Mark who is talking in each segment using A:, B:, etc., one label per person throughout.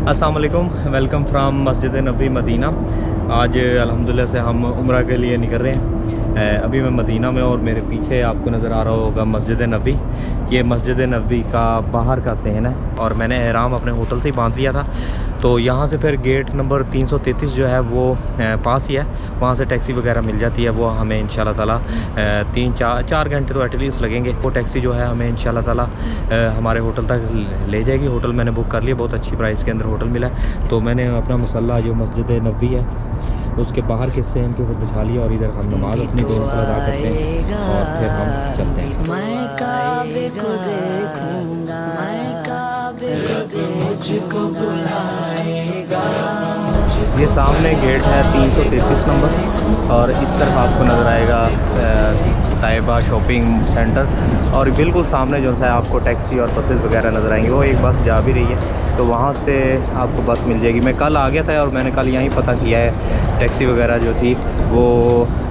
A: अस्सलाम वालेकुम, welcome from मस्जिद नबी मदीना। आज अल्हम्दुलिल्लाह से हम उम्रा के लिए निकल रहे हैं। अभी मैं मदीना में और मेरे पीछे आपको नज़र आ रहा होगा मस्जिद नबी। ये मस्जिद नबी का बाहर का सहन है और मैंने एहराम अपने होटल से ही बांध लिया था। तो यहाँ से फिर गेट नंबर 333 जो है वो पास ही है, वहाँ से टैक्सी वगैरह मिल जाती है। वो हमें इंशाल्लाह ताला 3-4 घंटे तो एटलीस्ट लगेंगे। वो टैक्सी जो है हमें इंशाल्लाह ताला हमारे होटल तक ले जाएगी। होटल मैंने बुक कर लिया, बहुत अच्छी प्राइस के अंदर होटल मिला है। तो मैंने अपना मसल्ला जो मस्जिद नबी है उसके बाहर के सहन के ऊपर बिछा लिया और इधर हम नमाज़ अपनी दोनों अदा करते हैं और फिर हम चलते हैं।
B: मैं काबे को देखूंगा, मैं काबे को मुझको बुलाएगा।
A: ये सामने गेट है 333 नंबर और इस तरफ आपको नज़र आएगा ताइबा शॉपिंग सेंटर और बिल्कुल सामने जो है आपको टैक्सी और बसेस वगैरह नज़र आएंगी। वो एक बस जा भी रही है तो वहाँ से आपको बस मिल जाएगी। मैं कल आ गया था और मैंने कल यहीं पता किया है, टैक्सी वगैरह जो थी वो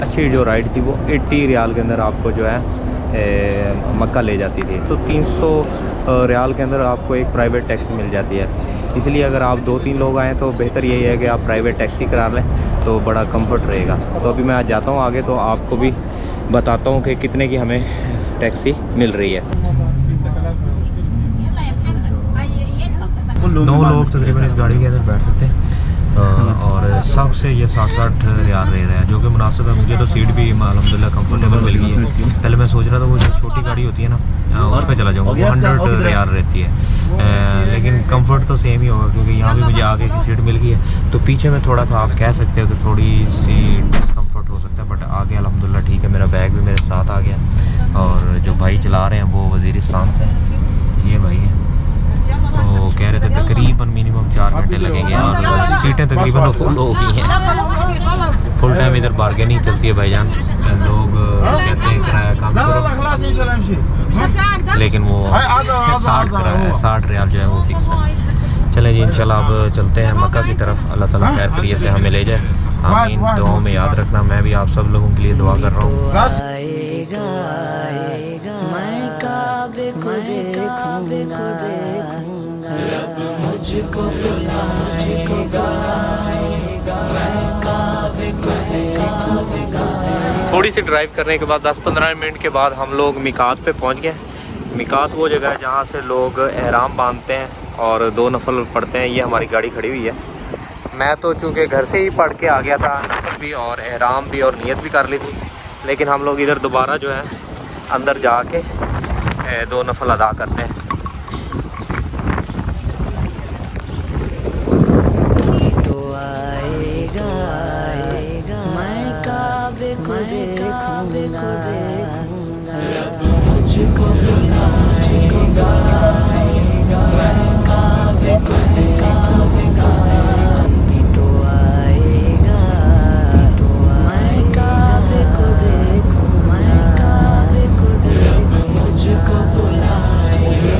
A: अच्छी जो राइड थी वो 80 रियाल के अंदर आपको जो है मक्का ले जाती थी। तो 300 रियाल के अंदर आपको एक प्राइवेट टैक्सी मिल जाती है। इसलिए अगर आप 2-3 लोग आएँ तो बेहतर यही है कि आप प्राइवेट टैक्सी करा लें तो बड़ा कंफर्ट रहेगा। तो अभी मैं आज जाता हूँ आगे, तो आपको भी बताता हूँ कि कितने की हमें टैक्सी मिल रही है। 9 लोग तकरीबन इस गाड़ी के अंदर बैठ सकते हैं और सबसे ये 60-60 रियाल रह रहा है, जो कि मुनासिब है। मुझे तो सीट भी अल्हम्दुलिल्लाह कंफर्टेबल मिल गई है। पहले मैं सोच रहा था वो जो छोटी गाड़ी होती है ना उस पर चला जाऊँगा, 100 रियाल रहती है, लेकिन कंफर्ट तो सेम ही होगा क्योंकि यहाँ भी मुझे आगे की सीट मिल गई है। तो पीछे में थोड़ा सा आप कह सकते हो कि थोड़ी सी डिस्कम्फर्ट हो सकता है, बट आगे अल्हम्दुलिल्लाह ठीक है। मेरा बैग भी मेरे साथ आ गया और जो भाई चला रहे हैं वो वज़ीरिस्तान से हैं, ये भाई हैं। तो कह रहे थे तकरीबन मिनिमम 4 घंटे लगेंगे और सीटें तकरीबन फुल हो गई हैं। फुल टाइम इधर बार्गेनिंग चलती है भाईजान, लोग कहते हैं किराया कम करो, लेकिन वो 60 रियाल जो है वो फिक्स है। चलें जी, इंशाल्लाह अब चलते हैं मक्का की तरफ। अल्लाह ताला खैर करिए से हमें ले जाए। आमीन। दुआओं में याद रखना, मैं भी आप सब लोगों के लिए दुआ कर रहा हूँ।
B: मैं काबे को देखूंगा, रब मुझको बुलाएगा। मैं काबे को देखूंगा।
A: थोड़ी सी ड्राइव करने के बाद 10-15 मिनट के बाद हम लोग मिकात पे पहुंच गए। मिकात वो जगह है जहाँ से लोग एहराम बांधते हैं और 2 नफल पढ़ते हैं। ये हमारी गाड़ी खड़ी हुई है। मैं तो चूँकि घर से ही पढ़ के आ गया था, नफल भी और एहराम भी और नियत भी कर ली थी, लेकिन हम लोग इधर दोबारा जो है अंदर जाके 2 नफल अदा करते हैं।
B: तो आएगा, मैं काबे को देखूंगा, रब मुझको बुलाएगा। मैं काबे को देखूंगा, तो आएगा, मैं काबे को देखूं, मैं काबे को देखूं, मुझको बुलाएगा।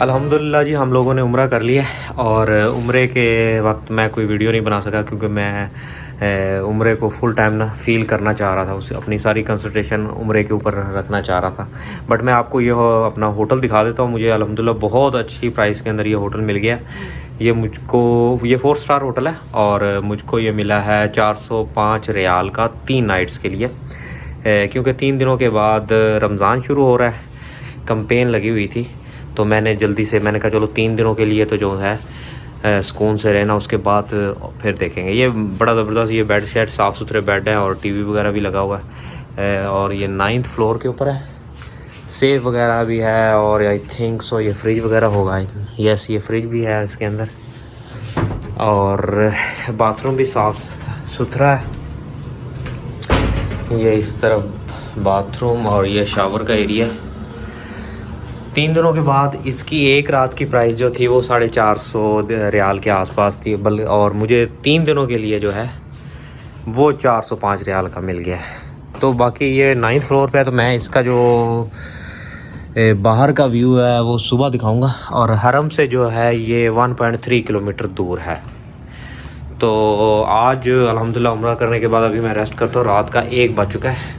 A: अल्हम्दुलिल्लाह जी, हम लोगों ने उम्रा कर लिया और उम्रे के वक्त मैं कोई वीडियो नहीं बना सका क्योंकि मैं उम्रे को फुल टाइम ना फ़ील करना चाह रहा था, उसे अपनी सारी कंसंट्रेशन उम्रे के ऊपर रखना चाह रहा था। बट मैं आपको ये अपना होटल दिखा देता हूँ। मुझे अल्हम्दुलिल्लाह बहुत अच्छी प्राइस के अंदर ये होटल मिल गया। ये 4 स्टार होटल है और मुझको ये मिला है 405 रियाल का 3 नाइट्स के लिए, क्योंकि 3 दिनों के बाद रमज़ान शुरू हो रहा है, कैंपेन लगी हुई थी। तो मैंने जल्दी से मैंने कहा चलो 3 दिनों के लिए तो जो है सुकून से रहना, उसके बाद फिर देखेंगे। ये बड़ा ज़बरदस्त ये बेड शेड, साफ़ सुथरे बेड हैं और टीवी वगैरह भी लगा हुआ है और ये 9th फ्लोर के ऊपर है। सेफ वगैरह भी है और आई थिंक सो ये फ्रिज वगैरह होगा। यस, ये फ्रिज भी है इसके अंदर और बाथरूम भी साफ़ सुथरा है। ये इस तरफ बाथरूम और ये शावर का एरिया। 3 दिनों के बाद इसकी एक रात की प्राइस जो थी वो 450 रियाल के आसपास थी, और मुझे 3 दिनों के लिए जो है वो 405 रियाल का मिल गया। तो बाकी ये 9th फ्लोर पे है, तो मैं इसका जो बाहर का व्यू है वो सुबह दिखाऊंगा। और हरम से जो है ये 1.3 किलोमीटर दूर है। तो आज अल्हम्दुलिल्लाह उम्रा करने के बाद अभी मैं रेस्ट करता हूँ। रात का 1 बज चुका है